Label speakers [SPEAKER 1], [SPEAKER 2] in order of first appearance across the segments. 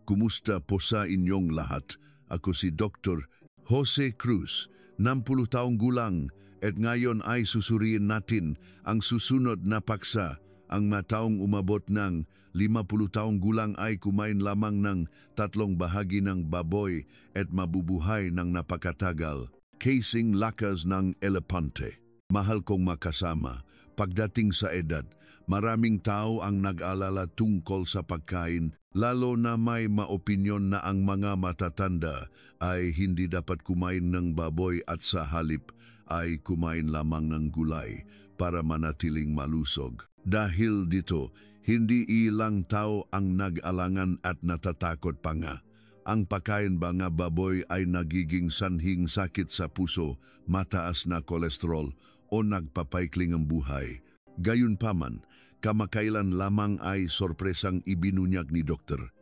[SPEAKER 1] Kumusta po sa inyong lahat? Ako si Dr. Jose Cruz, 60 taong gulang, at ngayon ay susuriin natin ang susunod na paksa. Ang mataong umabot ng 50 taong gulang ay kumain lamang ng 3 bahagi ng baboy at mabubuhay ng napakatagal. Kasing lakas ng elepante. Mahal kong makasama, pagdating sa edad, maraming tao ang nag-alala tungkol sa pagkain, lalo na may maopinyon na ang mga matatanda ay hindi dapat kumain ng baboy at sa halip ay kumain lamang ng gulay para manatiling malusog. Dahil dito, hindi ilang tao ang nag-alangan at natatakot pa nga. Ang pagkain mga baboy ay nagiging sanhing sakit sa puso, mataas na kolesterol o nagpapaikling ang buhay. Gayunpaman, kamakailan lamang ay sorpresang ibinunyag ni Dr.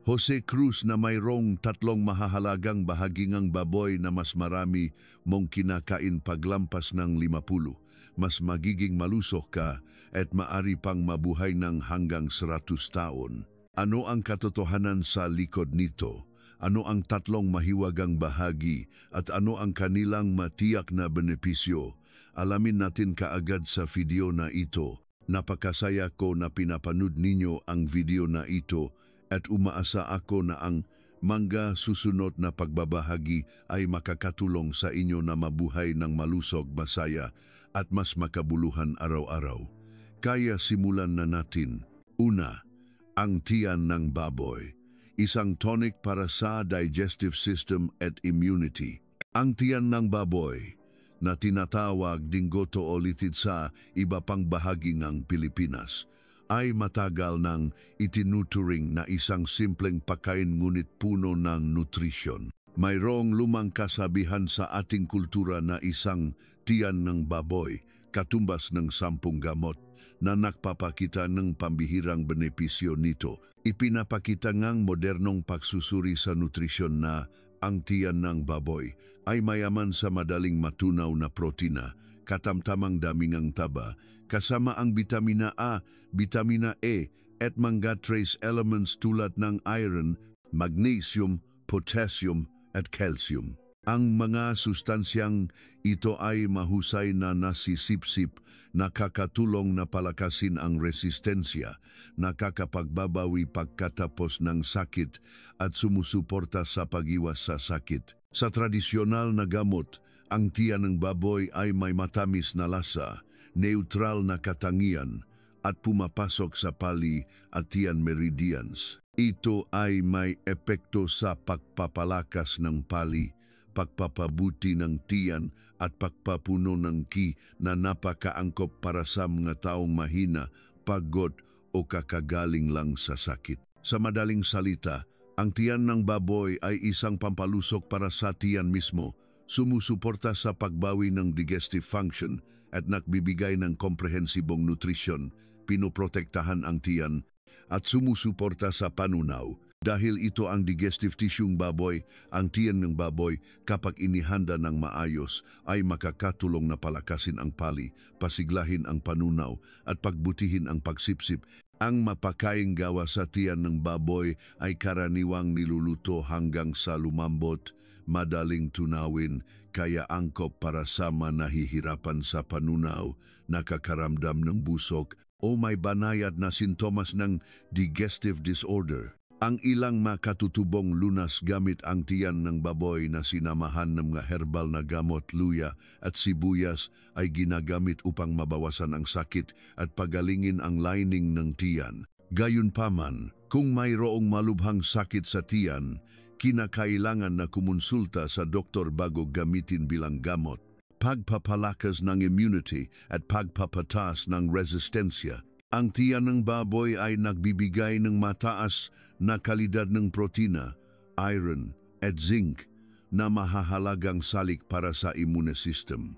[SPEAKER 1] Jose Cruz na mayroong 3 mahahalagang bahaging baboy na mas marami mong kinakain paglampas ng 50. Mas magiging malusog ka at maari pang mabuhay ng hanggang 100 taon. Ano ang katotohanan sa likod nito? Ano ang 3 mahiwagang bahagi at ano ang kanilang matiyak na benepisyo? Alamin natin kaagad sa video na ito. Napakasaya ko na pinapanood ninyo ang video na ito at umaasa ako na ang mga susunod na pagbabahagi ay makakatulong sa inyo na mabuhay ng malusog, masaya at mas makabuluhan araw-araw. Kaya simulan na natin. Una, ang tiyan ng baboy. Isang tonic para sa digestive system at immunity. Ang tiyan ng baboy na tinatawag ding goto o litid sa iba pang bahagi ng Pilipinas ay matagal nang itinuturing na isang simpleng pagkain ngunit puno ng nutrisyon. Mayroong lumang kasabihan sa ating kultura na isang tiyan ng baboy, katumbas ng 10 gamot, na nagpapakita ng pambihirang benepisyo nito. Ipinapakita ngang modernong pagsusuri sa nutrisyon na ang tiyan ng baboy ay mayaman sa madaling matunaw na protina, katamtamang daming ang taba, kasama ang vitamina A, vitamina E at mga trace elements tulad ng iron, magnesium, potassium at calcium. Ang mga sustansyang ito ay mahusay na nasisipsip, nakakatulong na palakasin ang resistensya, nakakapagbabawi pagkatapos ng sakit at sumusuporta sa pag-iwas sa sakit. Sa tradisyonal na gamot, ang tiyan ng baboy ay may matamis na lasa, neutral na katangian at pumapasok sa pali at tiyan meridians. Ito ay may epekto sa pagpapalakas ng pali, pagpapabuti ng tiyan at pagpapuno ng ki na napakaangkop para sa mga taong mahina, pagod o kakagaling lang sa sakit. Sa madaling salita, ang tiyan ng baboy ay isang pampalusok para sa tiyan mismo, sumusuporta sa pagbawi ng digestive function at nagbibigay ng komprehensibong nutrisyon, pinoprotektahan ang tiyan at sumusuporta sa panunaw. Dahil ito ang digestive tissue ng baboy, ang tiyan ng baboy kapag inihanda ng maayos ay makakatulong na palakasin ang pali, pasiglahin ang panunaw at pagbutihin ang pagsipsip. Ang mapakaing gawa sa tiyan ng baboy ay karaniwang niluluto hanggang sa lumambot, madaling tunawin, kaya angkop para sa nahihirapan sa panunaw, nakakaramdam ng busog o may banayad na sintomas ng digestive disorder. Ang ilang makatutubong lunas gamit ang tiyan ng baboy na sinamahan ng mga herbal na gamot, luya at sibuyas ay ginagamit upang mabawasan ang sakit at pagalingin ang lining ng tiyan. Gayunpaman, kung mayroong malubhang sakit sa tiyan, kinakailangan na kumonsulta sa doktor bago gamitin bilang gamot. Pagpapalakas ng immunity at pagpapataas ng resistensya. Ang tiyan ng baboy ay nagbibigay ng mataas na kalidad ng protina, iron at zinc na mahahalagang salik para sa immune system.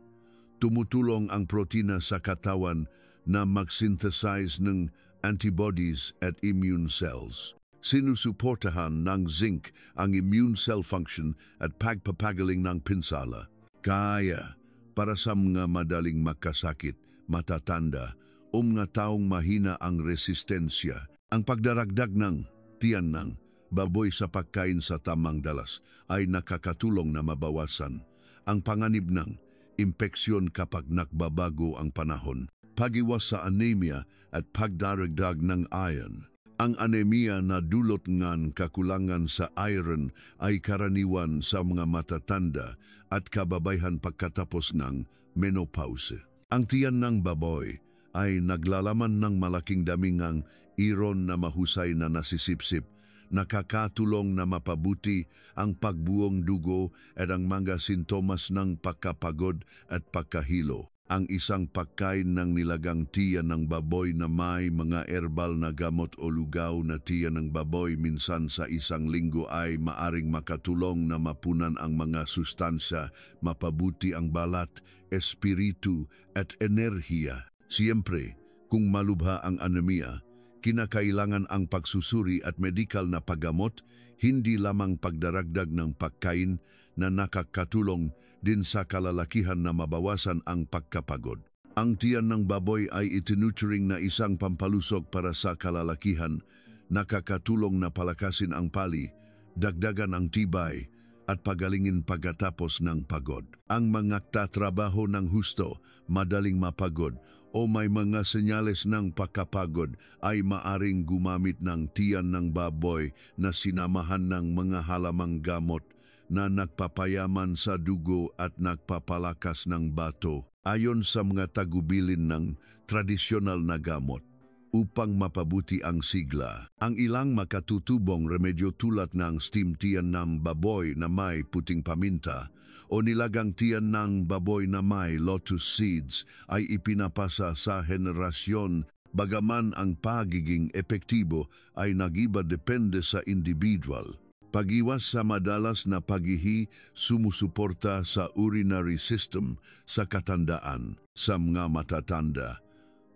[SPEAKER 1] Tumutulong ang protina sa katawan na mag-synthesize ng antibodies at immune cells. Sinusuportahan ng zinc ang immune cell function at pagpapagaling ng pinsala. Kaya, para sa mga madaling magkasakit, matatanda, o mga taong mahina ang resistensya, ang pagdaragdag ng tiyan ng baboy sa pagkain sa tamang dalas ay nakakatulong na mabawasan ang panganib ng impeksyon kapag nakbabago ang panahon, pagiwas sa anemia at pagdaragdag ng iron. Ang anemia na dulot ng kakulangan sa iron ay karaniwan sa mga matatanda at kababayhan pagkatapos ng menopause. Ang tiyan ng baboy ay naglalaman ng malaking damingang iron na mahusay na nasisipsip, nakakatulong na mapabuti ang pagbuong dugo at ang mga sintomas ng pagkapagod at pagkahilo. Ang isang pagkain ng nilagang tiyan ng baboy na may mga herbal na gamot o lugaw na tiyan ng baboy minsan sa isang linggo ay maaring makatulong na mapunan ang mga sustansya, mapabuti ang balat, espiritu at enerhiya. Siyempre, kung malubha ang anemia, kinakailangan ang pagsusuri at medikal na paggamot, hindi lamang pagdaragdag ng pagkain na nakakatulong din sa kalalakihan na mabawasan ang pagkapagod. Ang tiyan ng baboy ay itinuturing na isang pampalusog para sa kalalakihan, nakakatulong na palakasin ang pali, dagdagan ang tibay, at pagalingin pagkatapos ng pagod. Ang mga tatrabaho ng husto, madaling mapagod, o may mga senyales ng pagkapagod ay maaring gumamit ng tiyan ng baboy na sinamahan ng mga halamang gamot na nagpapayaman sa dugo at nagpapalakas ng bato ayon sa mga tagubilin ng tradisyonal na gamot. Upang mapabuti ang sigla, ang ilang makatutubong remedyo tulad ng steam tiyan ng baboy na may puting paminta o nilagang tiyan ng baboy na may lotus seeds ay ipinapasa sa henerasyon, bagaman ang pagiging epektibo ay nag-iba depende sa individual. Pag-iwas sa madalas na paghihi sumusuporta sa urinary system sa katandaan sa mga matatanda.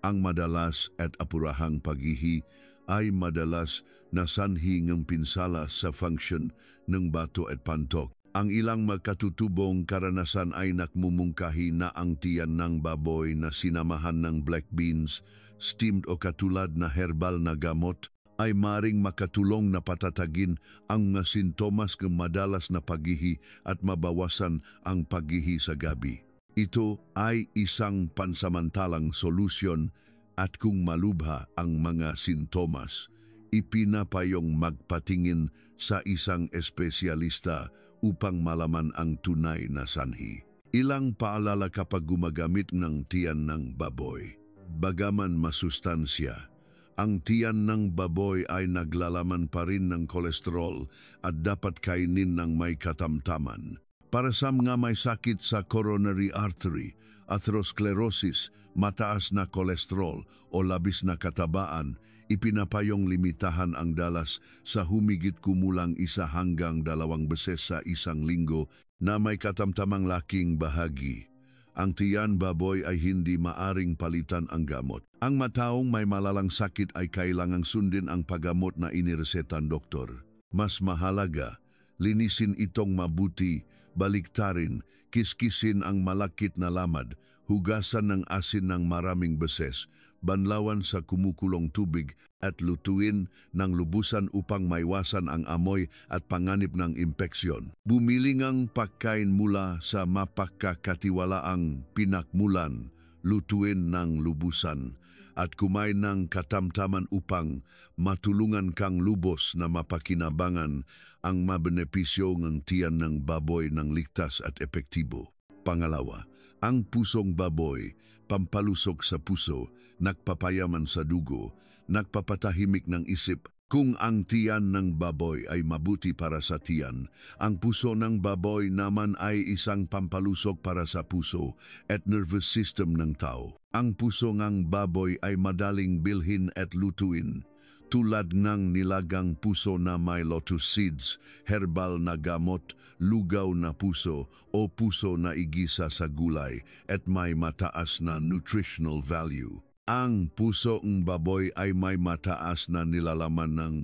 [SPEAKER 1] Ang madalas at apurahang paghihi ay madalas na sanhi ng pinsala sa function ng bato at pantok. Ang ilang magkatutubong karanasan ay nakmumungkahi na ang tiyan ng baboy na sinamahan ng black beans, steamed o katulad na herbal na gamot ay maring makatulong na patatagin ang mga sintomas ng madalas na paghihi at mabawasan ang paghihi sa gabi. Ito ay isang pansamantalang solusyon at kung malubha ang mga sintomas, ipinapayong magpatingin sa isang espesyalista upang malaman ang tunay na sanhi. Ilang paalala kapag gumagamit ng tiyan ng baboy. Bagaman masustansya, ang tiyan ng baboy ay naglalaman pa rin ng kolesterol at dapat kainin ng may katamtaman. Para sa mga may sakit sa coronary artery, atherosclerosis, mataas na kolesterol o labis na katabaan, ipinapayong limitahan ang dalas sa humigit kumulang 1 hanggang 2 beses sa isang linggo na may katamtamang laking bahagi. Ang tiyan baboy ay hindi maaring palitan ang gamot. Ang mataong may malalang sakit ay kailangang sundin ang paggamot na iniresetan doktor. Mas mahalaga, linisin itong mabuti, baliktarin, kiskisin ang malakit na lamad, hugasan ng asin ng maraming beses, banlawan sa kumukulong tubig at lutuin ng lubusan upang maiwasan ang amoy at panganib ng impeksyon. Bumili ng pagkain mula sa mapagkakatiwalaang pinakmulan, lutuin ng lubusan, at kumain ng katamtaman upang matulungan kang lubos na mapakinabangan ang mabenepisyo ng tiyan ng baboy ng ligtas at epektibo. Pangalawa, ang pusong baboy, pampalusog sa puso, nagpapayaman sa dugo, nagpapatahimik ng isip. Kung ang tiyan ng baboy ay mabuti para sa tiyan, ang puso ng baboy naman ay isang pampalusog para sa puso at nervous system ng tao. Ang puso ng baboy ay madaling bilhin at lutuin, tulad ng nilagang puso na may lotus seeds, herbal na gamot, lugaw na puso o puso na igisa sa gulay at may mataas na nutritional value. Ang puso ng baboy ay may mataas na nilalaman ng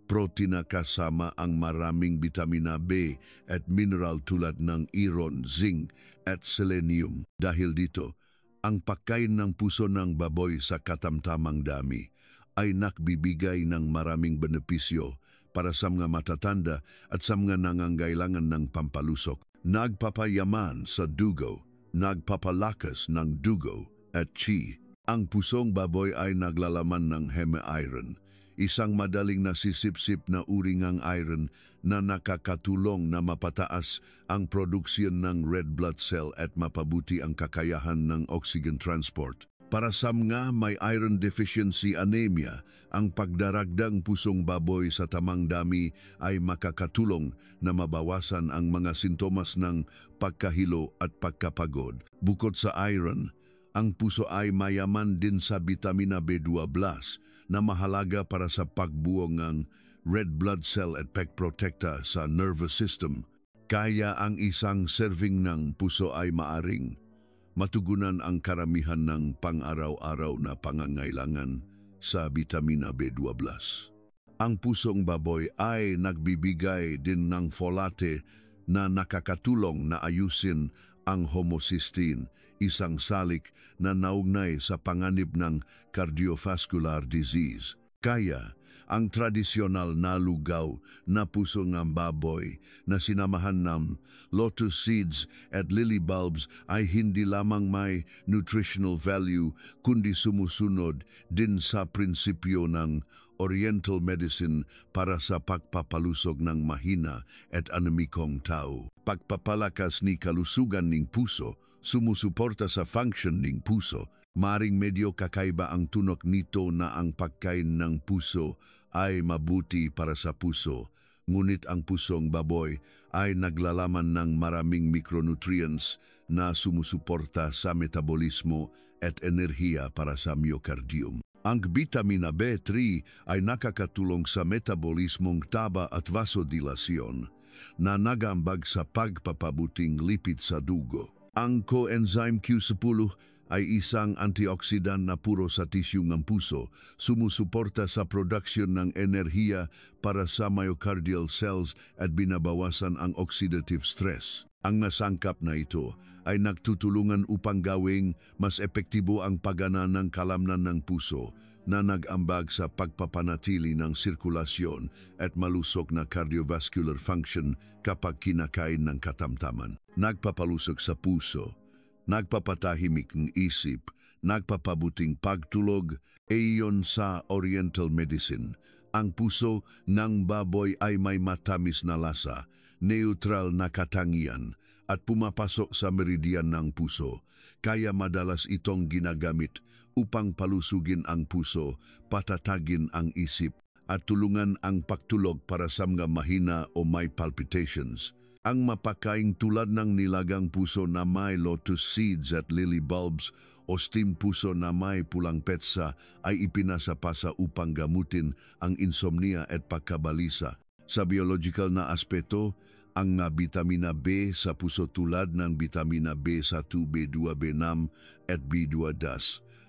[SPEAKER 1] protina kasama ang maraming vitamina B at mineral tulad ng iron, zinc at selenium. Dahil dito, ang pagkain ng puso ng baboy sa katamtamang dami ay nakbibigay ng maraming benepisyo para sa mga matatanda at sa mga nangangailangan ng pampalusok. Nagpapayaman sa dugo, nagpapalakas ng dugo at chi. Ang pusong baboy ay naglalaman ng heme-iron, isang madaling nasisipsip na uri ng iron na nakakatulong na mapataas ang produksyon ng red blood cell at mapabuti ang kakayahan ng oxygen transport. Para sa mga may iron deficiency anemia, ang pagdaragdang pusong baboy sa tamang dami ay makakatulong na mabawasan ang mga sintomas ng pagkahilo at pagkapagod. Bukod sa iron, ang puso ay mayaman din sa vitamina B12 na mahalaga para sa pagbuo ng red blood cell at pagprotekta sa nervous system. Kaya ang isang serving ng puso ay maaring matugunan ang karamihan ng pang-araw-araw na pangangailangan sa vitamina B12. Ang pusong baboy ay nagbibigay din ng folate na nakakatulong na ayusin ang homocysteine, isang salik na naugnay sa panganib ng cardiovascular disease. Kaya, ang tradisyonal na lugaw na puso ng baboy na sinamahan ng lotus seeds at lily bulbs ay hindi lamang may nutritional value kundi sumusunod din sa prinsipyo ng Oriental medicine para sa pagpapalusog ng mahina at anemikong tao. Pagpapalakas ni kalusugan ng puso, sumusuporta sa function ng puso. Maring medyo kakaiba ang tunok nito na ang pagkain ng puso ay mabuti para sa puso, ngunit ang pusong baboy ay naglalaman ng maraming micronutrients na sumusuporta sa metabolismo at enerhiya para sa myocardium. Ang vitamina B3 ay nakakatulong sa metabolismong taba at vasodilasyon na nagambag sa pagpapabuting lipid sa dugo. Ang coenzyme Q10 ay isang antioxidant na puro sa tissue ng puso, sumusuporta sa production ng enerhiya para sa myocardial cells at binabawasan ang oxidative stress. Ang nasangkap na ito ay nagtutulungan upang gawing mas epektibo ang paggana ng kalamnan ng puso na nag-ambag sa pagpapanatili ng sirkulasyon at malusog na cardiovascular function kapag kinakain ng katamtaman. Nagpapalusog sa puso, nagpapatahimik ng isip, nagpapabuting pagtulog, ayon sa Oriental medicine. Ang puso ng baboy ay may matamis na lasa, neutral na katangian, at pumapasok sa meridian ng puso, kaya madalas itong ginagamit upang palusugin ang puso, patatagin ang isip, at tulungan ang pagtulog para sa mga mahina o may palpitations. Ang mapakaing tulad ng nilagang puso na may lotus seeds at lily bulbs o steamed puso na may pulang petsa ay ipinasapasa upang gamutin ang insomnia at pagkabalisa. Sa biological na aspeto, ang vitamina B sa puso tulad ng vitamina B1, B2, B6 at B12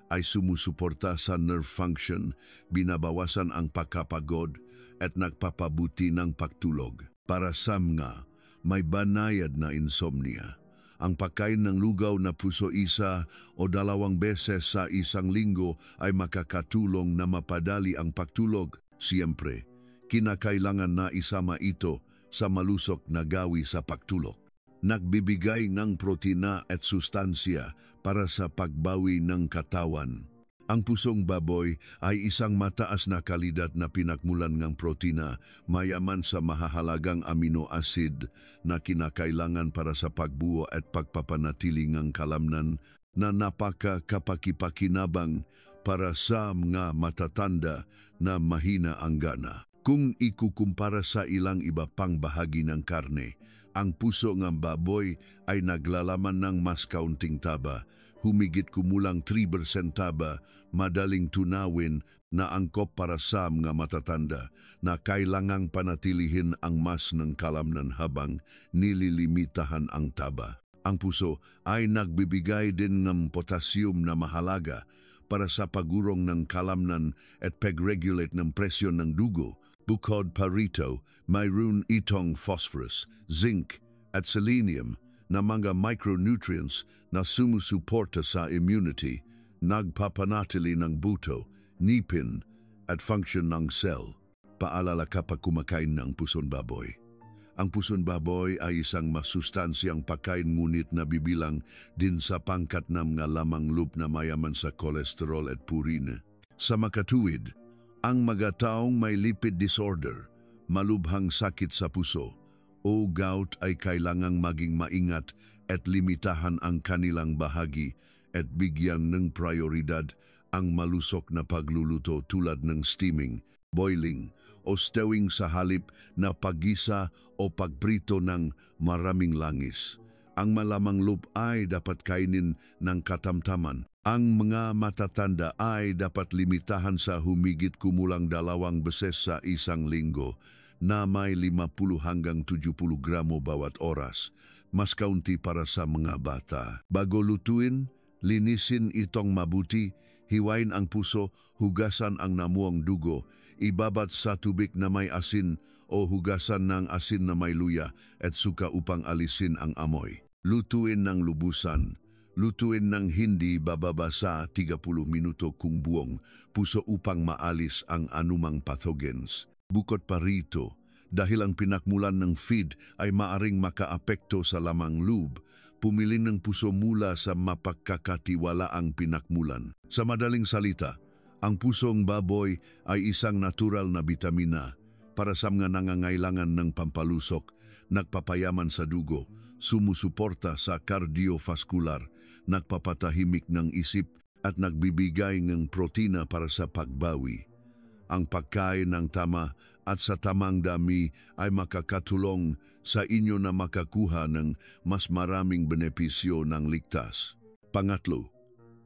[SPEAKER 1] ay sumusuporta sa nerve function, binabawasan ang pagkapagod at nagpapabuti ng pagtulog. Para sa mga may banayad na insomnia, ang pagkain ng lugaw na puso 1 o 2 beses sa isang linggo ay makakatulong na mapadali ang pagtulog. Siyempre, kinakailangan na isama ito sa malusog na gawi sa pagtulog. Nagbibigay ng protina at sustansya para sa pagbawi ng katawan. Ang pusong baboy ay isang mataas na kalidad na pinakmulan ng protina, mayaman sa mahahalagang amino acid na kinakailangan para sa pagbuo at pagpapanatili ng kalamnan na napaka-kapakipakinabang para sa mga matatanda na mahina ang gana. Kung ikukumpara sa ilang iba pang bahagi ng karne, ang puso ng baboy ay naglalaman ng mas kaunting taba, humigit kumulang 3% taba, madaling tunawin na angkop para sa mga matatanda na kailangang panatilihin ang mas ng kalamnan habang nililimitahan ang taba. Ang puso ay nagbibigay din ng potassium na mahalaga para sa pagurong ng kalamnan at pag-regulate ng presyon ng dugo. Bukod pa rito, mayroon itong phosphorus, zinc at selenium na mga micronutrients na sumusuporta sa immunity, nagpapanatili ng buto, ngipin at function ng cell. paalala kapag kumakain ng puson baboy. Ang puson baboy ay isang masustansyang pagkain ngunit nabibilang din sa pangkat ng mga lamang loob na mayaman sa kolesterol at purine. Sa makatuwid, ang mga taong may lipid disorder, malubhang sakit sa puso, o gout ay kailangang maging maingat at limitahan ang kanilang bahagi at bigyan ng prioridad ang malusok na pagluluto tulad ng steaming, boiling o stewing sa halip na paggisa o pagprito ng maraming langis. Ang malamang loob ay dapat kainin ng katamtaman. Ang mga matatanda ay dapat limitahan sa humigit kumulang 2 beses sa isang linggo na may 50 hanggang 70 gramo bawat oras, mas kaunti para sa mga bata. Bago lutuin, linisin itong mabuti, hiwain ang puso, hugasan ang namuong dugo, ibabad sa tubig na may asin o hugasan ng asin na may luya at suka upang alisin ang amoy. Lutuin ng lubusan. Lutuin ng hindi bababa sa 30 minuto kung buong puso upang maalis ang anumang pathogens. Bukod pa rito, dahil ang pinakmulan ng feed ay maaring makaapekto sa lamang loob, pumili ng puso mula sa mapagkakatiwalaang pinakmulan. Sa madaling salita, ang pusong baboy ay isang natural na bitamina para sa mga nangangailangan ng pampalusok, nagpapayaman sa dugo, sumusuporta sa cardiovascular, nagpapatahimik ng isip at nagbibigay ng protina para sa pagbawi. Ang pagkain ng tama at sa tamang dami ay makakatulong sa inyo na makakuha ng mas maraming benepisyo ng ligtas. Pangatlo,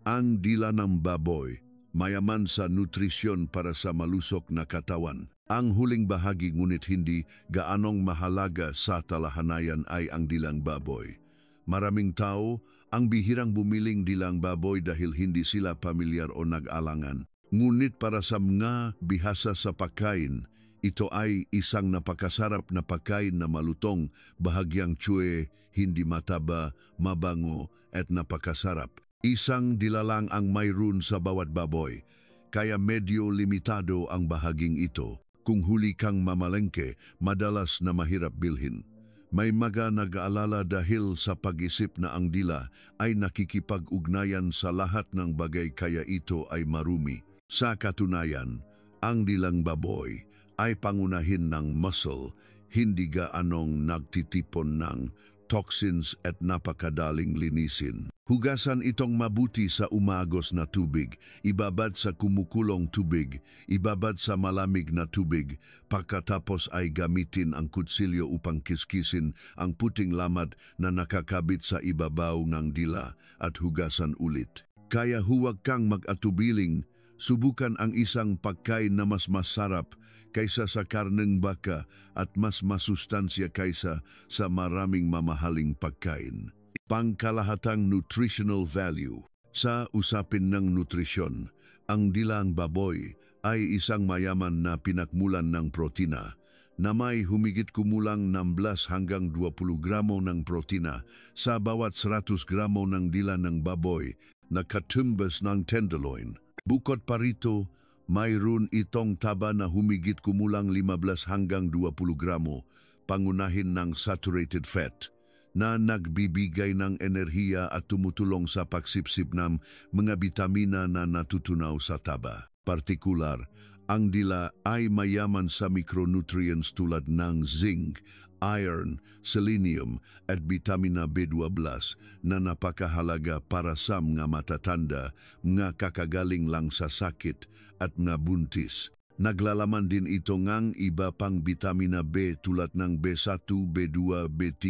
[SPEAKER 1] ang dila ng baboy, mayaman sa nutrisyon para sa malusok na katawan. Ang huling bahagi ngunit hindi gaanong mahalaga sa talahanayan ay ang dilang baboy. Maraming tao ang bihirang bumiling dilang baboy dahil hindi sila pamilyar o nag-alangan. Ngunit para sa mga bihasa sa pagkain, ito ay isang napakasarap na pagkain na malutong, bahagyang tsuwe, hindi mataba, mabango at napakasarap. Isang dilalang ang mayroon sa bawat baboy, kaya medyo limitado ang bahaging ito. Kung huli kang mamalengke, madalas na mahirap bilhin. May mga nag-aalala dahil sa pag-isip na ang dila ay nakikipag-ugnayan sa lahat ng bagay kaya ito ay marumi. Sa katunayan, ang dilang baboy ay pangunahin ng muscle, hindi gaanong nagtitipon ng toxins at napakadaling linisin. Hugasan itong mabuti sa umagos na tubig, ibabad sa kumukulong tubig, ibabad sa malamig na tubig, pagkatapos ay gamitin ang kutsilyo upang kiskisin ang puting lamad na nakakabit sa ibabaw ng dila at hugasan ulit. Kaya huwag kang mag-atubiling, subukan ang isang pagkain na mas masarap kaysa sa karneng baka at mas masustansya kaysa sa maraming mamahaling pagkain. Pangkalahatang nutritional value. Sa usapin ng nutrisyon, ang dilang baboy ay isang mayaman na pinakmulan ng protina na may humigit kumulang 16 hanggang 20 gramo ng protina sa bawat 100 gramo ng dila ng baboy na katumbas ng tenderloin. Bukod pa rito, mayroon itong taba na humigit kumulang 15 hanggang 20 gramo, pangunahin ng saturated fat, na nagbibigay ng enerhiya at tumutulong sa pagsipsip ng mga bitamina na natutunaw sa taba. Partikular, ang dila ay mayaman sa micronutrients tulad ng zinc, iron, selenium at bitamina B12 na napakahalaga para sa mga matatanda, mga kakagaling lang sa sakit at mga buntis. Naglalaman din ito ngang iba pang bitamina B tulad ng B1, B2, B3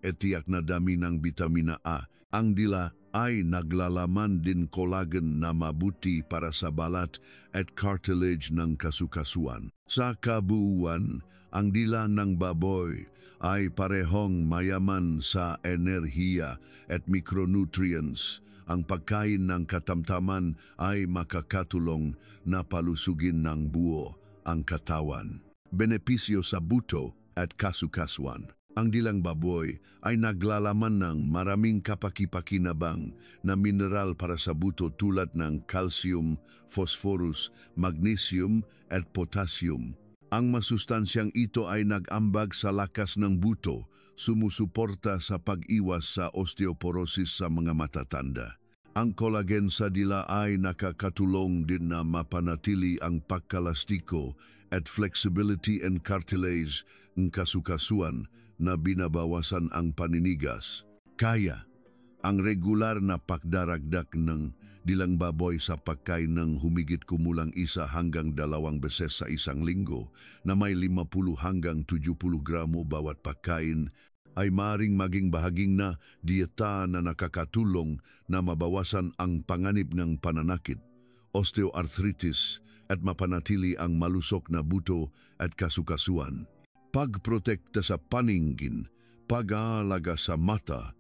[SPEAKER 1] at tiyak na dami ng bitamina A. Ang dila ay naglalaman din collagen na mabuti para sa balat at cartilage ng kasukasuan. Sa kabuuan, ang dila ng baboy ay parehong mayaman sa enerhiya at micronutrients. Ang pagkain ng katamtaman ay makakatulong na palusugin ng buo ang katawan. Benepisyo sa buto at kasukasuan. Ang dilang baboy ay naglalaman ng maraming kapakipakinabang na mineral para sa buto tulad ng calcium, phosphorus, magnesium at potassium. Ang masustansyang ito ay nag-ambag sa lakas ng buto, sumusuporta sa pag-iwas sa osteoporosis sa mga matatanda. Ang collagen sa dila ay nakakatulong din na mapanatili ang pagkalastiko at flexibility and cartilage ng kasukasuan na binabawasan ang paninigas. Kaya, ang regular na pagdaragdag ng dilang baboy sa pagkain ng humigit kumulang 1 hanggang 2 beses sa isang linggo na may 50 hanggang 70 gramo bawat pagkain ay maaaring maging bahaging na dieta na nakakatulong na mabawasan ang panganib ng pananakit, osteoarthritis at mapanatili ang malusok na buto at kasukasuan. Pagprotekta sa paningin, pag-aalaga sa mata,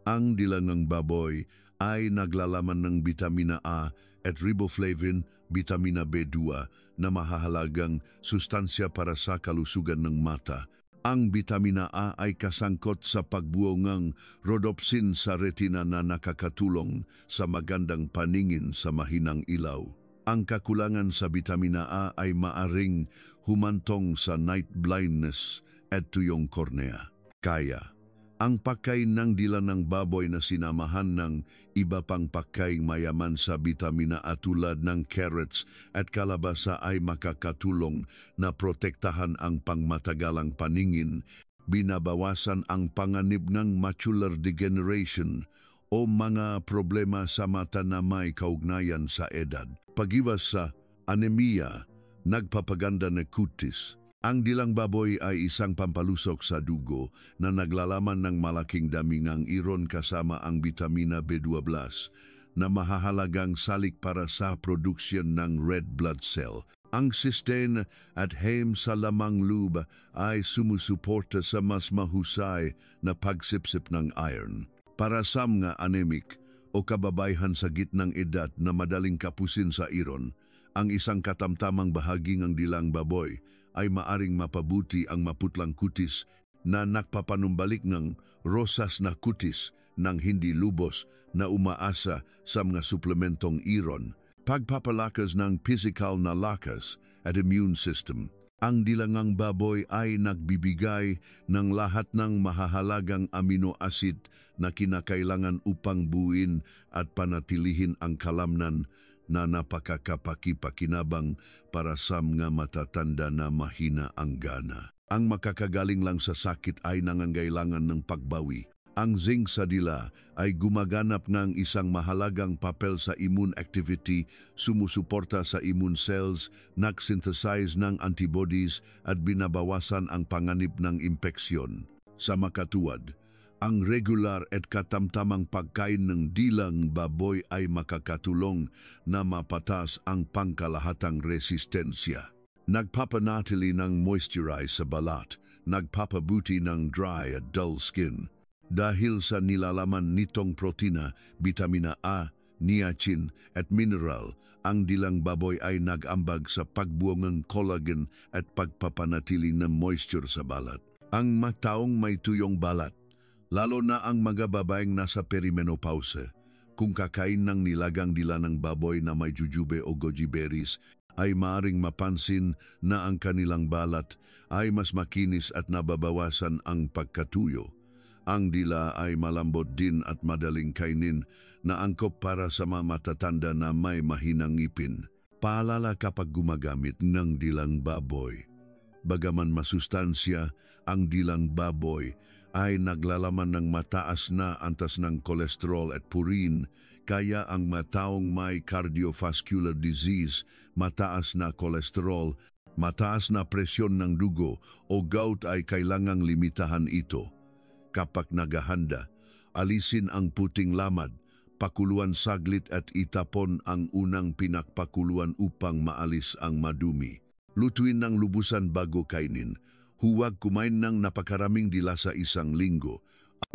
[SPEAKER 1] ang dilangang baboy ay naglalaman ng vitamina A at riboflavin, vitamina B2 na mahahalagang sustansya para sa kalusugan ng mata. Ang vitamina A ay kasangkot sa pagbuo ng rhodopsin sa retina na nakakatulong sa magandang paningin sa mahinang ilaw. Ang kakulangan sa vitamina A ay maaring humantong sa night blindness at tuyong kornea. Kaya, ang pagkain ng dila ng baboy na sinamahan ng iba pang pagkaing mayaman sa vitamina A tulad ng carrots at kalabasa ay makakatulong na protektahan ang pangmatagalang paningin, binabawasan ang panganib ng macular degeneration o mga problema sa mata na may kaugnayan sa edad. Pag-iwas sa anemia, nagpapaganda ng kutis. Ang dilang baboy ay isang pampalusok sa dugo na naglalaman ng malaking dami ng iron kasama ang vitamina B12 na mahahalagang salik para sa produksyon ng red blood cell. Ang cysteine at heme sa lamang loob ay sumusuporta sa mas mahusay na pagsipsip ng iron. Para sa mga anemic o kababayhan sa gitnang edad na madaling kapusin sa iron, ang isang katamtamang bahagi ng dilang baboy ay maaring mapabuti ang maputlang kutis na nagpapanumbalik ng rosas na kutis ng hindi lubos na umaasa sa mga suplementong iron, pagpapalakas ng physical na lakas at immune system. Ang dilangang baboy ay nagbibigay ng lahat ng mahahalagang amino acid na kinakailangan upang buuin at panatilihin ang kalamnan na napakakapakipakinabang para sa mga matatanda na mahina ang gana. Ang makakagaling lang sa sakit ay nangangailangan ng pagbawi. Ang zinc sa dila ay gumaganap ng isang mahalagang papel sa immune activity, sumusuporta sa immune cells, nag-synthesize ng antibodies at binabawasan ang panganib ng impeksyon. Sa makatuwad, ang regular at katamtamang pagkain ng dilang baboy ay makakatulong na mapatas ang pangkalahatang resistensya. Nagpapanatili ng moisturize sa balat, nagpapabuti ng dry at dull skin. Dahil sa nilalaman nitong protina, vitamina A, niacin at mineral, ang dilang baboy ay nag-ambag sa pagbuo ng collagen at pagpapanatili ng moisture sa balat. Ang mataong may tuyong balat, lalo na ang mga babaeng nasa perimenopause, kung kakain ng nilagang dila ng baboy na may jujube o goji berries, ay maaring mapansin na ang kanilang balat ay mas makinis at nababawasan ang pagkatuyo. Ang dila ay malambot din at madaling kainin na angkop para sa mga matatanda na may mahinang ngipin. Paalala kapag gumagamit ng dilang baboy. Bagaman masustansya, ang dilang baboy ay naglalaman ng mataas na antas ng kolesterol at purin, kaya ang mataong may cardiovascular disease, mataas na kolesterol, mataas na presyon ng dugo o gout ay kailangang limitahan ito. Kapag naghahanda, alisin ang puting lamad, pakuluan saglit at itapon ang unang pinakpakuluan upang maalis ang madumi. Lutuin ng lubusan bago kainin. Huwag kumain ng napakaraming dila sa isang linggo.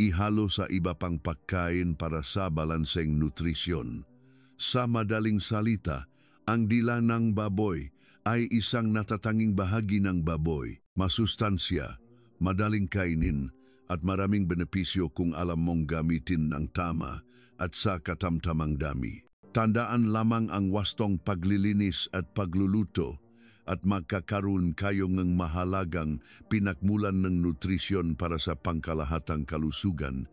[SPEAKER 1] Ihalo sa iba pang pagkain para sa balanseng nutrisyon. Sa madaling salita, ang dila ng baboy ay isang natatanging bahagi ng baboy, masustansya, madaling kainin, at maraming benepisyo kung alam mong gamitin ng tama at sa katamtamang dami. Tandaan lamang ang wastong paglilinis at pagluluto at magkakaroon kayo ng mahalagang pinakmulan ng nutrisyon para sa pangkalahatang kalusugan,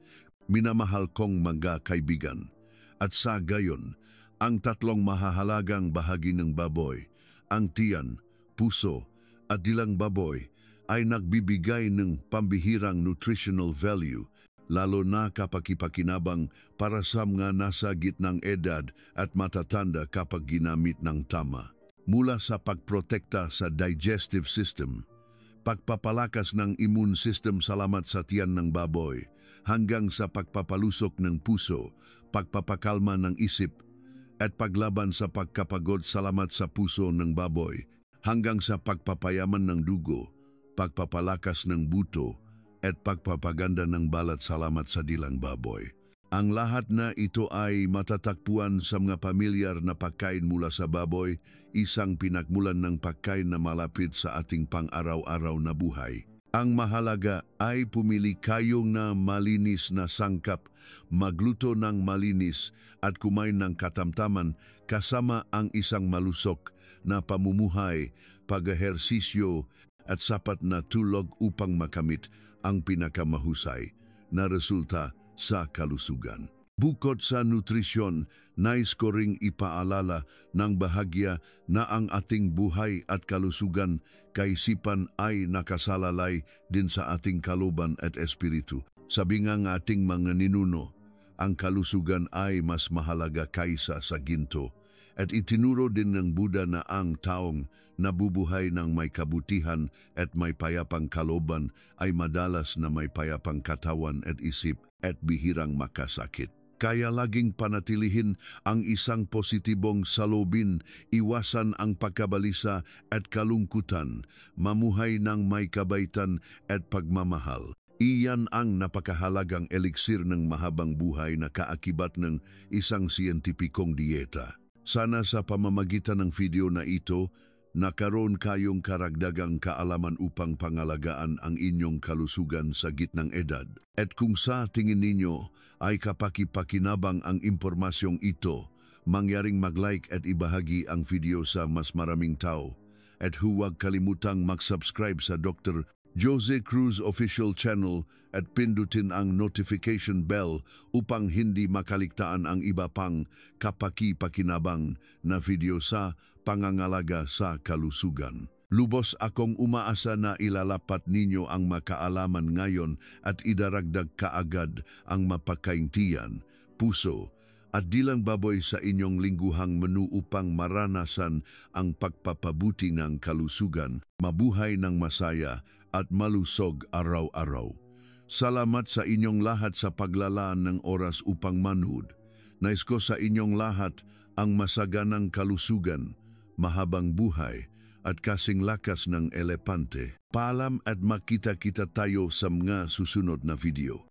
[SPEAKER 1] minamahal kong mga kaibigan. At sa gayon, ang tatlong mahahalagang bahagi ng baboy, ang tiyan, puso, at dilang baboy, ay nagbibigay ng pambihirang nutritional value, lalo na kapag ipakinabang para sa mga nasa gitnang edad at matatanda kapag ginamit ng tama. Mula sa pagprotekta sa digestive system, pagpapalakas ng immune system salamat sa tiyan ng baboy, hanggang sa pagpapalusok ng puso, pagpapakalma ng isip, at paglaban sa pagkapagod salamat sa puso ng baboy, hanggang sa pagpapayaman ng dugo, pagpapalakas ng buto, at pagpapaganda ng balat salamat sa dilang baboy. Ang lahat na ito ay matatakpuan sa mga pamilyar na pagkain mula sa baboy, isang pinakmulan ng pagkain na malapit sa ating pang-araw-araw na buhay. Ang mahalaga ay pumili kayo na malinis na sangkap, magluto ng malinis at kumain ng katamtaman kasama ang isang malusok na pamumuhay, pag-ehersisyo at sapat na tulog upang makamit ang pinakamahusay na resulta sa kalusugan. Bukod sa nutrisyon, nais ko ring ipaalala ng bahagya na ang ating buhay at kalusugan kaisipan ay nakasalalay din sa ating kalooban at espiritu. Sabi nga ng ating mga ninuno, ang kalusugan ay mas mahalaga kaysa sa ginto. At itinuro din ng Buddha na ang taong nabubuhay ng may kabutihan at may payapang kalooban ay madalas na may payapang katawan at isip at bihirang makasakit. Kaya laging panatilihin ang isang positibong salubin, iwasan ang pagkabalisa at kalungkutan, mamuhay ng may kabaitan at pagmamahal. Iyan ang napakahalagang eliksir ng mahabang buhay na kaakibat ng isang siyentipikong dieta. Sana sa pamamagitan ng video na ito, nakaroon kayong karagdagang kaalaman upang pangalagaan ang inyong kalusugan sa gitnang edad. At kung sa tingin ninyo ay kapakipakinabang ang impormasyong ito, mangyaring mag-like at ibahagi ang video sa mas maraming tao. At huwag kalimutang mag-subscribe sa Dr. Jose Cruz Official Channel at pindutin ang notification bell upang hindi makaligtaan ang iba pang kapaki-pakinabang na video sa pangangalaga sa kalusugan. Lubos akong umaasa na ilalapat ninyo ang makaalaman ngayon at idaragdag kaagad ang mapakaintiyan, puso, at dilang baboy sa inyong lingguhang menu upang maranasan ang pagpapabuti ng kalusugan, mabuhay ng masaya at malusog araw-araw. Salamat sa inyong lahat sa paglalaan ng oras upang manood. Nais ko sa inyong lahat ang masaganang kalusugan, mahabang buhay, at kasing lakas ng elepante. Paalam at makita-kita tayo sa mga susunod na video.